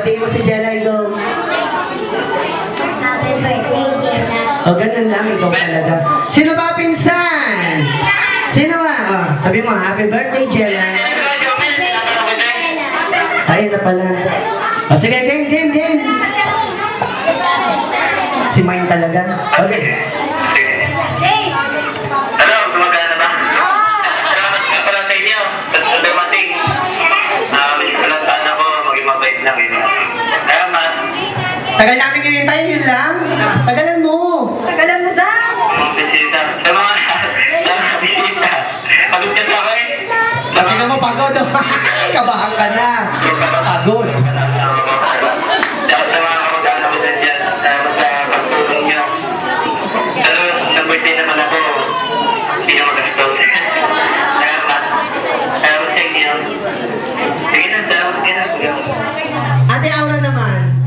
Batiin mo si Jelay, go. Happy birthday, Jenna. O, ganun lang, ikaw talaga. Sino ba pinsan? Sino ba? O, sabi mo, happy birthday, Jelay. Ayun na pala. O, sige, game. Si Mine talaga. Okay. Ano, gumagana ba? Salamat nga pala sa inyo. Dumating. Miss ko lang sana ako. Maging mabait na kayo. Salamat. Tagal namin kinintay, yun lang. Tagalan mo. Tagalan mo daw. Mga bisita. Sa mga bisita. Pagod ka sa akin. Pati na mo, pagod. Kabahan ka na. Pagod. Sa mga kamag-anak ko dyan. Salamat sa pagtulong niyo. Pero, nag-birthday naman ako. Hindi na magasto. Salamat. Salamat sa inyo. Sige na, salamat. Ate Aura naman.